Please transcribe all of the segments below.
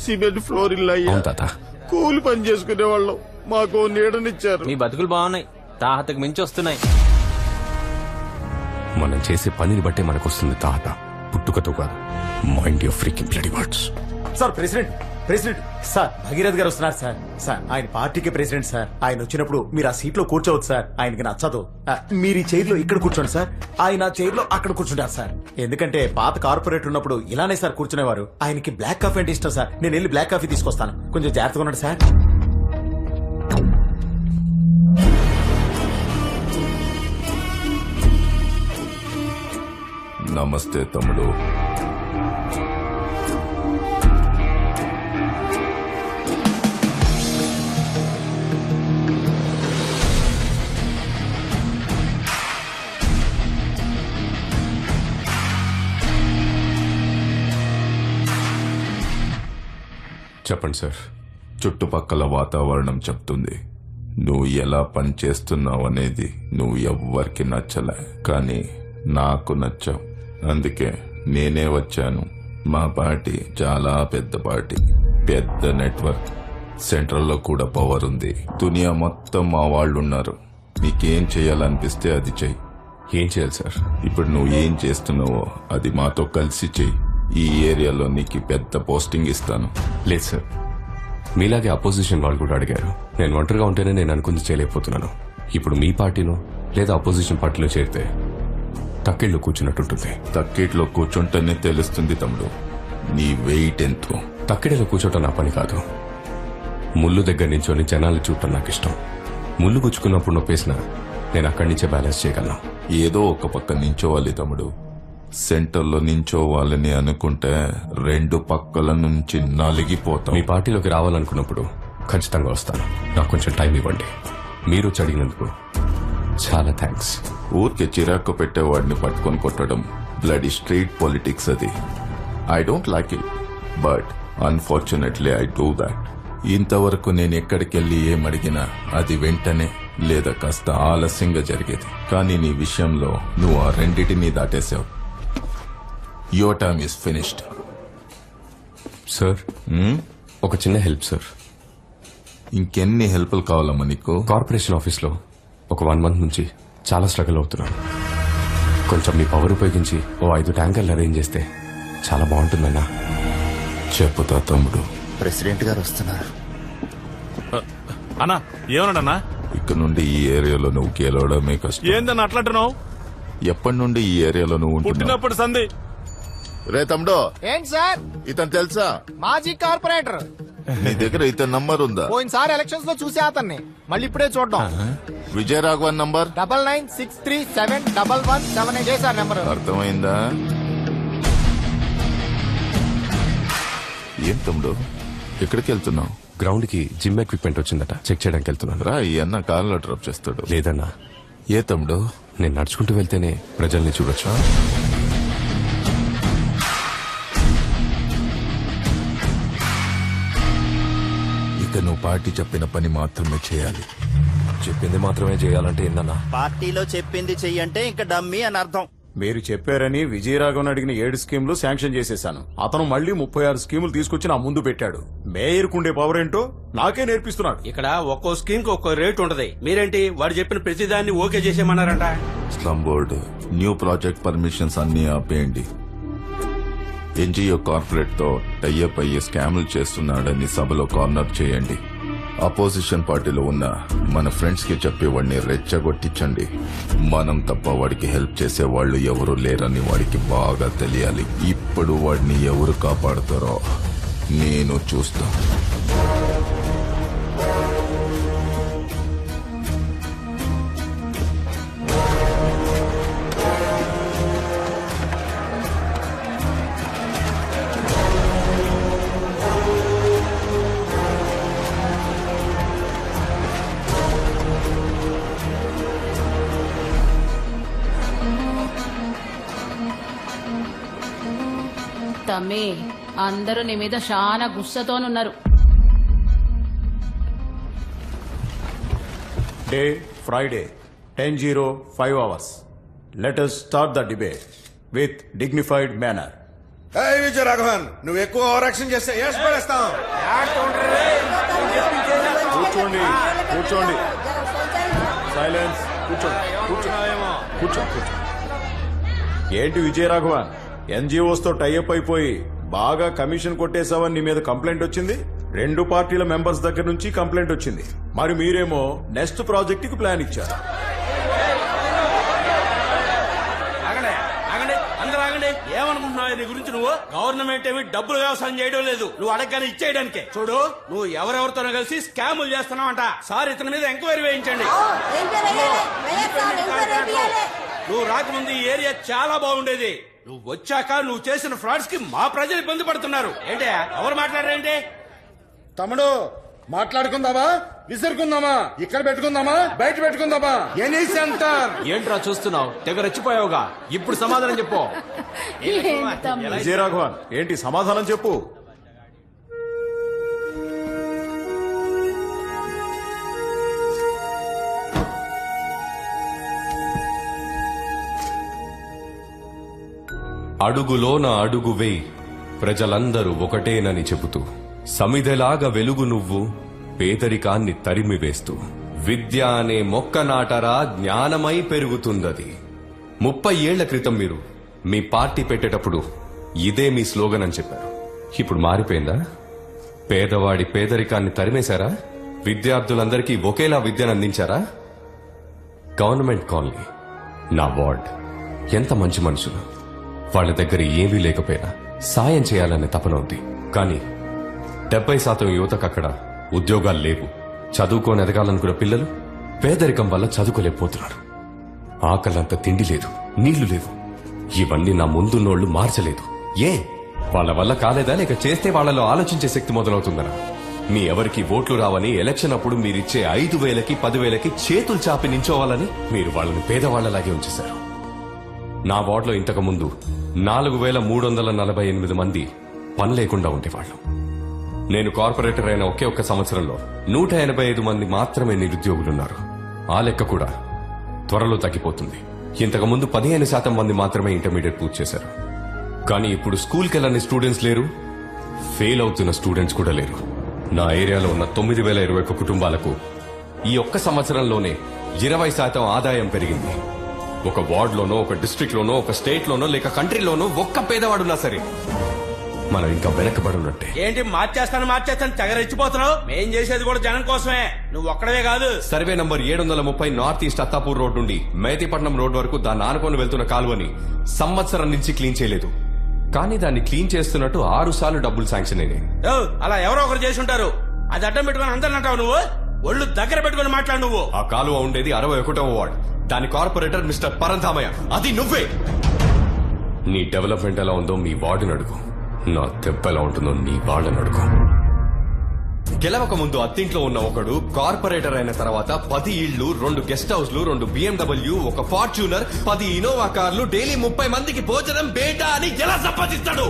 Cement floor ఇల్లు అయ్యా. అవును తాత. కూలి పని చేసుకునే వాళ్ళం, మాకు నీడనిచ్చారు. మీ బతుకులు బాగున్నాయి, తాహతకు మించి వస్తున్నాయి. మనం చేసే పనిని బట్టే మనకు వస్తుంది తాత, పుట్టుకతో కాదు. Mind your freaking bloody words. Sir president sir Bhagirath గారు వస్తున్నారు సార్. సార్ ఆయన పార్టీకి ప్రెసిడెంట్ సార్. ఆయన వచ్చినప్పుడు మీరు ఆ సీట్ లో కూర్చోవచ్చు సార్. ఆయనకి నచ్చదు. మీరు ఈ చైర్ లో ఇక్కడ కూర్చోండి సార్, ఆయన చైర్ లో అక్కడ కూర్చుంటారు సార్. ఎందుకంటే పాత కార్పొరేటర్ ఉన్నప్పుడు ఇలానే సార్ కూర్చునేవారు. ఆయనకి బ్లాక్ కాఫీ అంటే ఇష్టం సార్. నేను వెళ్ళి బ్లాక్ కాఫీ తీసుకొస్తాను, కొంచెం జాగ్రత్తగా ఉన్నాడు సార్. నమస్తే తమ్ముడు. చెప్పండి సార్. చుట్టుపక్కల వాతావరణం చెప్తుంది నువ్వు ఎలా పని చేస్తున్నావు అనేది నువ్వు ఎవ్వరికి నచ్చలే, కానీ నాకు నచ్చావు. అందుకే నేనే వచ్చాను. మా పార్టీ చాలా పెద్ద పార్టీ, పెద్ద నెట్వర్క్, సెంట్రల్లో కూడా పవర్ ఉంది. దునియా మొత్తం మా వాళ్ళు ఉన్నారు. నీకేం చేయాలనిపిస్తే అది చెయ్యి. ఏం చేయాలి సార్? ఇప్పుడు నువ్వు ఏం చేస్తున్నావో అది మాతో కలిసి చెయ్యి. ఈ ఏరియాలో నీకు పెద్ద పోస్టింగ్ ఇస్తాను. లేదు సార్, మీలాగే అపోజిషన్ వాళ్ళు కూడా అడిగారు. నేను ఒంటరిగా ఉంటేనే నేను అనుకుంది చేయలేకపోతున్నాను. ఇప్పుడు మీ పార్టీలో లేదా అపోజిషన్ పార్టీలో చేరితే తక్కిళ్ళు కూర్చున్నట్టుంటుంది. తక్కిట్లో కూర్చుంటేనే తెలుస్తుంది తమ్ముడు నీ వెయిట్ ఎంతో. తక్కిడిలో కూర్చోటం నా పని కాదు. ముళ్ళు దగ్గర నించొని జనాలు చూడటం నాకు ఇష్టం. ముళ్ళు గుచ్చుకున్నప్పుడు నొప్పేసిన నేను అక్కడి నుంచే బ్యాలెన్స్ చేయగలను. ఏదో ఒక పక్క నించోవాలి తమ్ముడు. సెంటర్లో నించోవాలని అనుకుంటే రెండు పక్కల నుంచి నలిగిపోతాం. మీ పార్టీలోకి రావాలనుకున్నప్పుడు ఖచ్చితంగా వస్తాను. నాకు కొంచెం టైం ఇవ్వండి. మీరు వచ్చి అడిగినందుకు చాలా థ్యాంక్స్. ఊరికే చిరాకు పెట్టేవాడిని పట్టుకొని కొట్టడం బ్లడీ స్ట్రీట్ పాలిటిక్స్. అది I don't like it, but unfortunately I do that. ఇంతవరకు నేను ఎక్కడికెళ్ళి ఏమడిగినా అది వెంటనే లేదా కాస్త ఆలస్యంగా జరిగేది. కానీ నీ విషయంలో నువ్వు ఆ రెండిటినీ దాటేశావు. Your time is finished. Sir, ఒక చిన్న హెల్ప్ సార్. ఇంకెన్ని హెల్ప్లు కావాలమ్మా నీకు? కార్పొరేషన్ ఆఫీస్లో ఒక 1 month నుంచి చాలా స్ట్రగుల్ అవుతున్నాను. కొంచెం మీ పవర్ ఉపయోగించి ఓ 5 ట్యాంకర్లు అరేంజ్ చేస్తే చాలా బాగుంటుందన్నా. చెప్పుతా తమ్ముడు. ప్రెసిడెంట్ గారు వస్తున్నారు. అన్నా ఏమన్నాడన్నా? ఇక్కడ నుండి ఈ ఏరియాలో నువ్వు గెలవడమే కష్టం. ఏందన్నా అట్లాంటున్నావు? ఎప్పటి నుండి ఈ ఏరియాలో నువ్వు ఉంటున్నావు? పుట్టినప్పుడు సంధి. రే తమ్ముడు, ఏంటి సార్? ఇతను తెలుసా? మాజీ కార్పొరేటర్. నీ దగ్గర ఇతని నంబర్ ఉందా? పోయినసారి ఎలక్షన్స్ లో చూసే అతన్ని మళ్ళీ ఇప్పుడే చూడడం. విజయరాఘవన్ నంబర్ 99637117 చేశారు నెంబర్. అర్థమైందా? ఏం తమ్ముడు ఎక్కడికి వెళ్తున్నావు? గ్రౌండ్ కి జిమ్ ఎక్విప్మెంట్ వచ్చిందట, చెక్ చేయడానికి వెళ్తున్నాను. రా, ఈ అన్న కార్లో డ్రాప్ చేస్తాడు. లేదన్నా, ఏ తమ్ముడు? నేను నడుచుకుంటూ వెళ్తేనే ప్రజల్ని చూడొచ్చు. ఇక నువ్వు పార్టీ చెప్పిన పని మాత్రమే చేయాలి. చెప్పింది మాత్రమే చేయాలంటే ఏందన్నా? పార్టీలో చెప్పింది చెయ్యంటే ఇంకా డమ్మీ అని అర్థం. మీరు చెప్పారని విజయరాఘవన్ అడిగిన 7 స్కీములు శాంక్షన్ చేసేశాను. అతను మళ్ళీ 36 స్కీములు తీసుకొచ్చి నా ముందు పెట్టాడు. మేయర్కుండే పవర్ ఏంటో నాకే నేర్పిస్తున్నాడు. ఇక్కడ ఒక్కో స్కీమ్ కి ఒక్కో రేట్ ఉంటది. మీరేంటి వాడు చెప్పిన ప్రతిదాన్ని ఓకే చేసేయమన్నారంట. Slum board new project permissions అన్ని ఆపేయండి. ఎన్జిఓ కార్పొరేట్ తో టైఅప్ అయ్యి స్కాములు చేస్తున్నాడని సభలో కార్నర్ చేయండి. అపోజిషన్ పార్టీలో ఉన్న మన ఫ్రెండ్స్ కి చెప్పి వాడిని రెచ్చగొట్టించండి. మనం తప్ప వాడికి హెల్ప్ చేసే వాళ్ళు ఎవరు లేరని వాడికి బాగా తెలియాలి. ఇప్పుడు వాడిని ఎవరు కాపాడుతారో నేను చూస్తా. తమ్మి, అందరూ నీ మీద చాలా గుస్సతోనున్నారు. Day Friday 10:05 hours. Let us start the debate with dignified manner. Vijaya Raghavan నువ్వు ఎక్కువ ఓవర్ యాక్షన్ చేస్తే ఏడ్స్ పడేస్తాం. కూర్చోండి కూర్చోండి సైలెన్స్ కూర్చోండి కూర్చోండి. ఏంటి విజయరాఘవన్ ఎన్జిఓస్ తో టైఅప్ అయిపోయి బాగా కమిషన్ కొట్టేసావని నీ మీద కంప్లైంట్ వచ్చింది. 2 పార్టీల మెంబర్స్ దగ్గర నుంచి కంప్లైంట్ వచ్చింది. మరి మీరేమో నెక్స్ట్ ప్రాజెక్ట్ కి ప్లాన్ ఇచ్చారు. ఆగండి ఆగండి అందరూ ఆగండి. ఏమనుకుంటున్నావు నీ గురించి నువ్వు? గవర్నమెంట్ ఏమి డబ్బులు వ్యవసాయం చేయడం లేదు, నువ్వు అడగగానే ఇచ్చేయడానికే. చూడు నువ్వు ఎవరెవరితోనో కలిసి స్కాములు చేస్తున్నావంట. సార్ ఇతని మీద ఎంక్వైరీ వేయించండి. నువ్వు రాకముందు ఈ ఏరియా చాలా బాగుండేది. నువ్వు వచ్చాక నువ్వు చేసిన ఫ్రాడ్స్ కి మా ప్రజలు ఇబ్బంది పడుతున్నారు. ఏంటి ఎవరు మాట్లాడారేంటి? తమ్ముడు మాట్లాడుకుందామా, విసురుకుందామా, ఇక్కడ పెట్టుకుందామా, బయట పెట్టుకుందామా? Any centre. ఏంట్రా చూస్తున్నావు? తెగ రెచ్చిపోయావుగా, ఇప్పుడు సమాధానం చెప్పు. విజయరాఘవన్ ఏంటి సమాధానం చెప్పు. అడుగులోన అడుగు వేయి, ప్రజలందరూ ఒకటేనని చెబుతూ, సమిధెలాగా వెలుగు నువ్వు, పేదరికాన్ని తరిమివేస్తూ, విద్య అనే మొక్క నాటరా జ్ఞానమై పెరుగుతుందది. 30 ఏళ్ల క్రితం మీరు మీ పార్టీ పెట్టేటప్పుడు ఇదే మీ స్లోగన్ అని చెప్పారు. ఇప్పుడు మారిపోయిందా? పేదవాడి పేదరికాన్ని తరిమేశారా? విద్యార్థులందరికీ ఒకేలా విద్యను అందించారా? గవర్నమెంట్ కాలనీ, నా వార్డ్, ఎంత మంచి మనుషులు. వాళ్ళ దగ్గర ఏమీ లేకపోయినా సాయం చేయాలనే తపన ఉంది. కానీ 70% యువతకు అక్కడ ఉద్యోగాలు లేవు. చదువుకొని ఎదగాలనుకున్న పిల్లలు పేదరికం వల్ల చదువుకోలేకపోతున్నారు. ఆకలంత తిండి లేదు, నీళ్లు లేవు. ఇవన్నీ నా ముందున్నోళ్లు మార్చలేదు. ఏ వాళ్ళ వల్ల కాలేదా, లేక చేస్తే వాళ్లలో ఆలోచించే శక్తి మొదలవుతుందనా? మీ ఎవరికి ఓట్లు రావని ఎలక్షన్ అప్పుడు మీరిచ్చే 5,000కి 10,000కి చేతులు చాపి నించోవాలని మీరు వాళ్ళని పేదవాళ్లలాగే ఉంచేశారు. నా వార్డులో ఇంతకు ముందు 4,348 మంది పని లేకుండా ఉండేవాళ్లు. నేను కార్పొరేటర్ అయిన ఒకే ఒక్క సంవత్సరంలో 185 మంది మాత్రమే నిరుద్యోగులున్నారు. ఆ లెక్క కూడా త్వరలో తగ్గిపోతుంది. ఇంతకు ముందు 15% మంది మాత్రమే ఇంటర్మీడియట్ పూర్తి చేశారు. కానీ ఇప్పుడు స్కూల్కి వెళ్ళని స్టూడెంట్స్ లేరు, ఫెయిల్ అవుతున్న స్టూడెంట్స్ కూడా లేరు. నా ఏరియాలో ఉన్న 9,021 కుటుంబాలకు ఈ ఒక్క సంవత్సరంలోనే 20% ఆదాయం పెరిగింది. ఒక వార్డులోనో, ఒక డిస్ట్రిక్ట్ లోనో, ఒక స్టేట్ లోనో, లేక కంట్రీలోనో ఒక్క పేదవాడున్నా సరే మనం ఇంకా వెనకబడి ఉన్నట్టే. ఏంటి మార్చేస్తాను తెగ రెచ్చిపోతున్నావు? మేం చేసేది కూడా జనం కోసమే, నువ్వు ఒక్కడవే కాదు. Survey number 730 north east Attapur road నుండి మేతిపట్నం రోడ్ వరకు దాన్ని ఆనుకొని వెళ్తున్న కాలువని సంవత్సరం నుంచి క్లీన్ చేయలేదు. కానీ దాన్ని క్లీన్ చేస్తున్నట్టు 6 సార్లు డబ్బులు శాంక్షన్ అయినాయి. అలా ఎవరో ఒకరు చేసి ఉంటారు. అది అడ్డం పెట్టుకుని అందరిని అంటావు నువ్వు. ఒళ్ళు దగ్గర పెట్టుకుని మాట్లాడు నువ్వు. ఆ కాలువ ఉండేది 61వ వార్డ్. దాని కార్పొరేటర్ మిస్టర్ పరంధామయ్య, అది నువ్వే. నీ డెవలప్మెంట్ ఎలా ఉందో మీ వార్డుని అడుగు, నా దెబ్బ ఎలా ఉంటుందో నీ వాళ్ళని అడుగు. గెలవక ముందు అత్తింట్లో ఉన్న ఒకడు కార్పొరేటర్ అయిన తర్వాత 10 ఇళ్లు, 2 గెస్ట్ హౌస్లు, 2 BMW, 1 ఫార్చ్యూనర్, 10 ఇనోవా కార్లు, డైలీ 30 మందికి భోజనం బేటా అని ఎలా సంపాదిస్తాడు?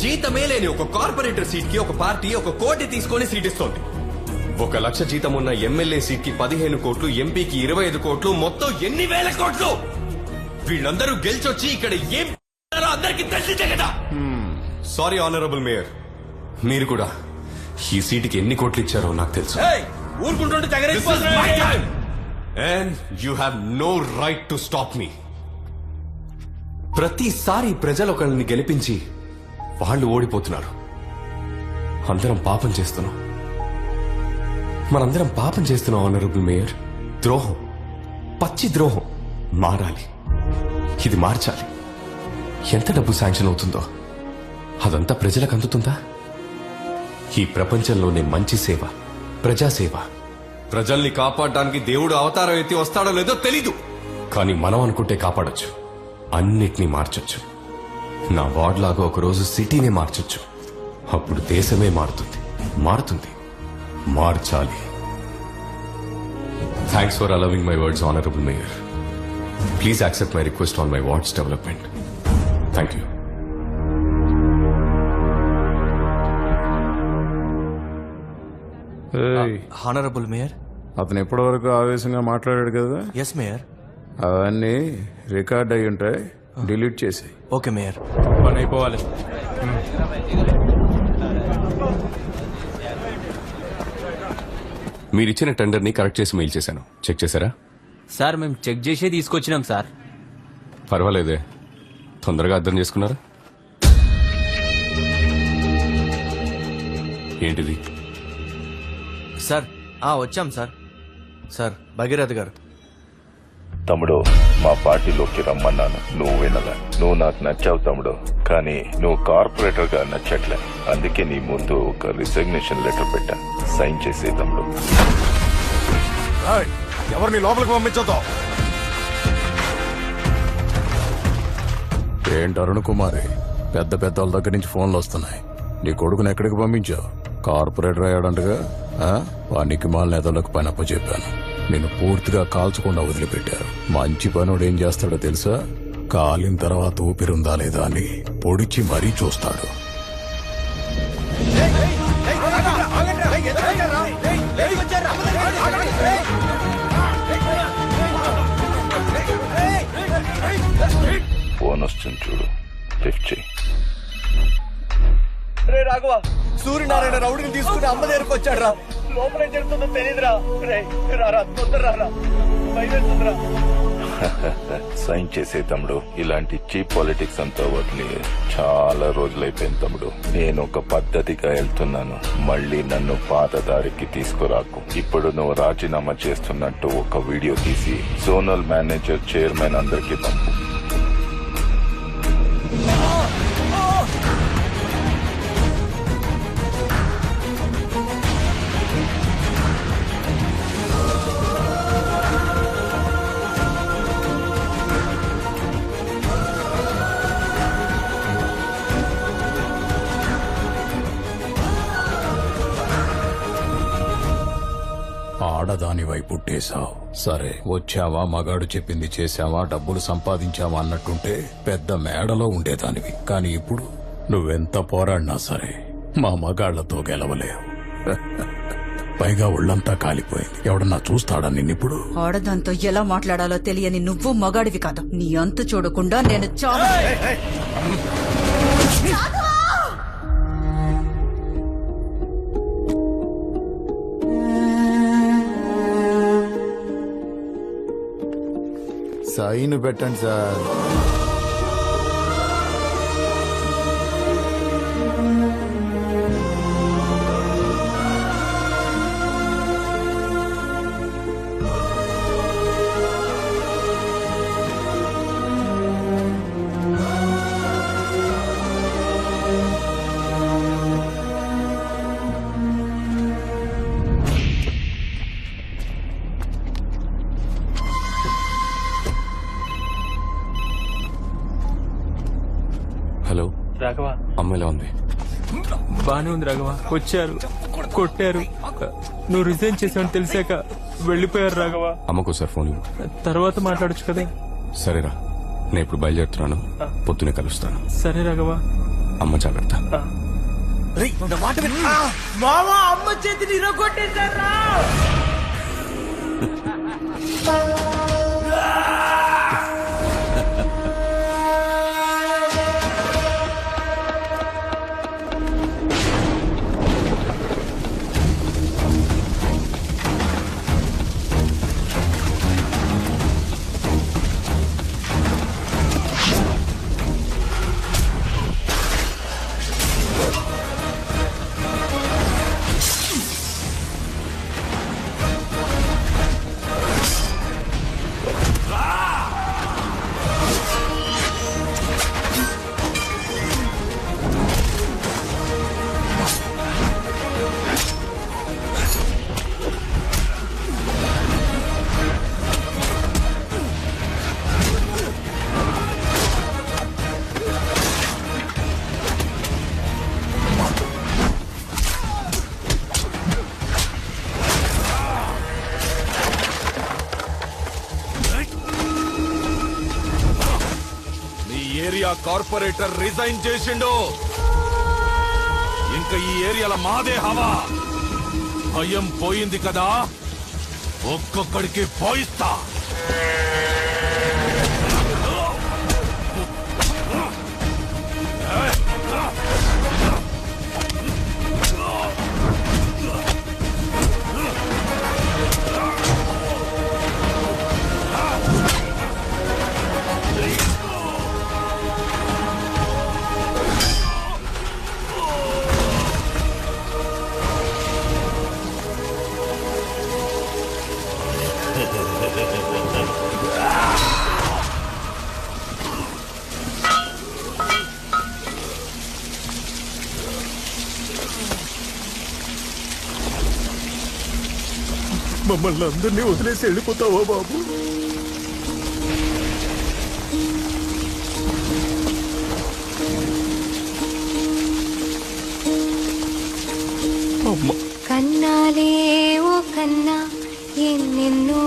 జీతమే లేని ఒక కార్పొరేటర్ సీట్ కి ఒక పార్టీ 1 కోటి తీసుకొని సీట్ ఇస్తోంది. 1 లక్ష జీతం ఉన్న ఎమ్మెల్యే సీట్ కి 15 కోట్లు, ఎంపీకి 25 కోట్లు, మొత్తం ఎన్ని వేల కోట్లు? వీళ్ళందరూ గెలిచొచ్చి ఇక్కడ ఏం అందరికీ తెలిసిందే కదా. సారీ ఆనరబుల్ మేయర్, మీరు కూడా ఈ సీటుకి ఎన్ని కోట్లు ఇచ్చారో నాకు తెలుసు. ఊరుకుంటుంటే తెగ రెచ్చిపోతున్నావు. And you have no right to stop me. ప్రతిసారి ప్రజలు ఒకరిని గెలిపించి వాళ్ళు ఓడిపోతున్నారు. అందరం పాపం చేస్తున్నాం. మనందరం పాపం చేస్తున్నాం ఆనరబుల్ మేయర్. ద్రోహం, పచ్చి ద్రోహం మారాలి. ఇది మార్చాలి. ఎంత డబ్బు శాంక్షన్ అవుతుందో అదంతా ప్రజలకు అందుతుందా? ఈ ప్రపంచంలోనే మంచి సేవ ప్రజాసేవ. ప్రజల్ని కాపాడడానికి దేవుడు అవతారం ఎత్తి వస్తాడో లేదో తెలీదు, కానీ మనం అనుకుంటే కాపాడొచ్చు, అన్నిటినీ మార్చొచ్చు. నా వార్డ్ లాగా ఒకరోజు సిటీనే మార్చొచ్చు. అప్పుడు దేశమే మారుతుంది. మార్చాలి. Thanks for allowing my words honourable mayor. Please accept my request on my wards development. Thank you. Honourable mayor. అతను ఎప్పటివరకు ఆవేశంగా మాట్లాడాడు కదా, ఎస్ మేయర్. అవన్నీ రికార్డ్ అయి ఉంటాయి, డిలీట్ చేసి. Okay mayor. మన పని అయిపోవాలి. మీరిచ్చిన టెండర్ని కరెక్ట్ చేసి మెయిల్ చేశాను. చెక్ చేశారా? సార్ మేము చెక్ చేసే తీసుకొచ్చినాం సార్. పర్వాలేదే, తొందరగా అర్థం చేసుకున్నారా? ఏంటిది? సార్ వచ్చాం సార్. సార్ భగీరథ్ గారు. తమ్ముడు, మా పార్టీలోకి రమ్మన్నాను, నువ్వు వినలా. నువ్వు నాకు నచ్చావు తమ్ముడు, కానీ నువ్వు కార్పొరేటర్ గా నచ్చట్లే. అందుకే నీ ముందు ఒక రిజిగ్నేషన్ లెటర్ పెట్టా, సైన్ చేసే తమ్ముడు. ఎవరిని లోపలికి పంపించొద్దు. ఏంటి అరుణ్ కుమారి, పెద్ద పెద్ద వాళ్ళ దగ్గర నుంచి ఫోన్లు వస్తున్నాయి. నీ కొడుకుని ఎక్కడికి పంపించావు? కార్పొరేటర్ అయ్యాడంటగా. వానికి మాల నేతలకు పని అప్పచెప్పాను. నేను పూర్తిగా కాల్చకుండా వదిలిపెట్టారు. మంచి పనుడు ఏం చేస్తాడో తెలుసా? కాలిన తర్వాత ఊపిరుందా లేదా అని పొడిచి మరీ చూస్తాడు. ఫోన్ వస్తుంది చూడు, లిఫ్ట్ చేయి. రే రాఘవ, సూర్యనారాయణ రౌడీని తీసుకుని అమ్మ దగ్గరకు వచ్చాడు రా. లోపల ఏం జరుగుతుందో తెలియదురా. రారా, తొందర రారా, బయలుదేరుతుందిరా. సైన్ చేసే తమ్ముడు. ఇలాంటి చీప్ పాలిటిక్స్ అంతా వదిలి చాలా రోజులైపోయింది తమ్ముడు. నేను ఒక పద్ధతిగా వెళ్తున్నాను, మళ్ళీ నన్ను పాత దారికి తీసుకురాకు. ఇప్పుడు నువ్వు రాజీనామా చేస్తున్నట్టు ఒక వీడియో తీసి జోనల్ మేనేజర్, చైర్మన్ అందరికీ పంపు. ఆడదానివై పుట్టేశావు. సరే, వచ్చావా, మగాడు చెప్పింది చేశావా, డబ్బులు సంపాదించావా అన్నట్టుంటే పెద్ద మేడలో ఉండేదానివి. కానీ ఇప్పుడు నువ్వెంత పోరాడినా సరే మా మగాళ్లతో గెలవలేవు. పైగా ఒళ్ళంతా కాలిపోయింది. ఎవడన్నా చూస్తాడా నిన్నిప్పుడు? ఆడదాంతో ఎలా మాట్లాడాలో తెలియని నువ్వు మగాడివి కాదు. నీ అంతు చూడకుండా నేను చాలా సైన్ పెట్టండి సార్. హలో రాఘవ, అమ్మాయిలా ఉంది? బానే ఉంది రాఘవ. వచ్చారు, కొట్టారు. నువ్వు రిజైన్ చేసావని తెలిసాక వెళ్ళిపోయారు రాఘవ. అమ్మకోసారి ఫోన్ ఇవ్వు. తర్వాత మాట్లాడొచ్చు కదా. సరేరా, నేను ఇప్పుడు బయలుదేరుతున్నాను. పొద్దునే కలుస్తాను. సరే రాఘవ. అమ్మ జాగ్రత్త. మామా, అమ్మ చేతిని ఇరగొట్టేశారా? ఏరియా కార్పొరేటర్ రిజైన్ చేసిండు. ఇంకా ఈ ఏరియాలో మాదే హవా. భయం పోయింది కదా, ఒక్కొక్కడికి పోయిస్తా. మమ్మల్ని అందరినీ వదిలేసి వెళ్ళిపోతావా బాబు? కన్నాలే ఓ కన్నా ఎన్నెన్నో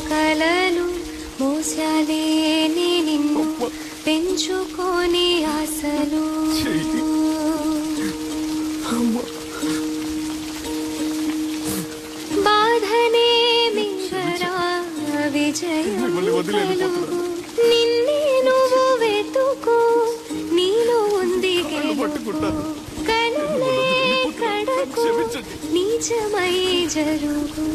కలలు మోసాలే నిన్ను పెంచుకొని ఆశలు బాధనే మింగరా విజయం నిన్నే నువ్వు వెతుకు నీలో ఉంది కనులే కడకు నిజమై జరుగు.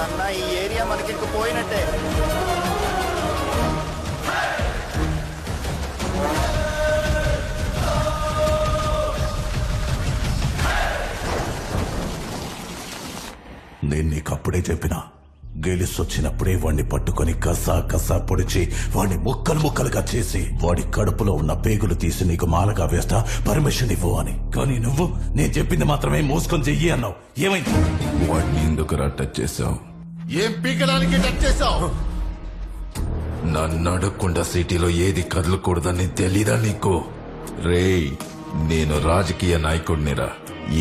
అన్న ఈ ఏరియా మనకి ఇంక పోయినట్టే. నేను నీకు అప్పుడే చెప్పినా గెలిసొచ్చినప్పుడే వాణ్ణి పట్టుకొని కసా కసా పొడిచి వాణ్ణి ముక్కలు ముక్కలుగా చేసి వాడి కడుపులో ఉన్న పేగులు తీసి నీకు మాలగా వేస్తా పర్మిషన్ ఇవ్వు అని. కానీ నువ్వు నేను చెప్పింది మాత్రమే మోసుకొని చెయ్యి అన్నావు. ఏమైంది? వాడిని ఎందుకురా టచ్ చేసావు? ఏం పీకడానికి టచ్ చేసావు? నన్ను అడగకుండా సిటీలో ఏది కదలకూడదని తెలీదా నీకు? రేయ్, నేను రాజకీయ నాయకుడినిరా.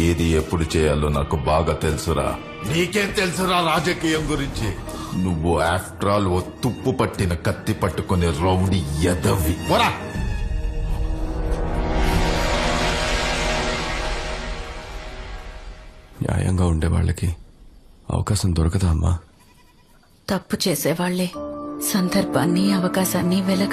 ఏది ఎప్పుడు చేయాలో నాకు బాగా తెలుసురా. నీకేం తెలుసురా రాజకీయం గురించి? నువ్వు ఆఫ్టర్ ఆల్ ఓ తుప్పు పట్టిన కత్తి పట్టుకునే రౌడీ ఎదవి. పోరా. న్యాయంగా ఉండే వాళ్ళకి అవకాశం దొరకదా అమ్మా? తప్పు చేసేవాళ్లే సందర్భాన్ని అవకాశాన్ని వెలక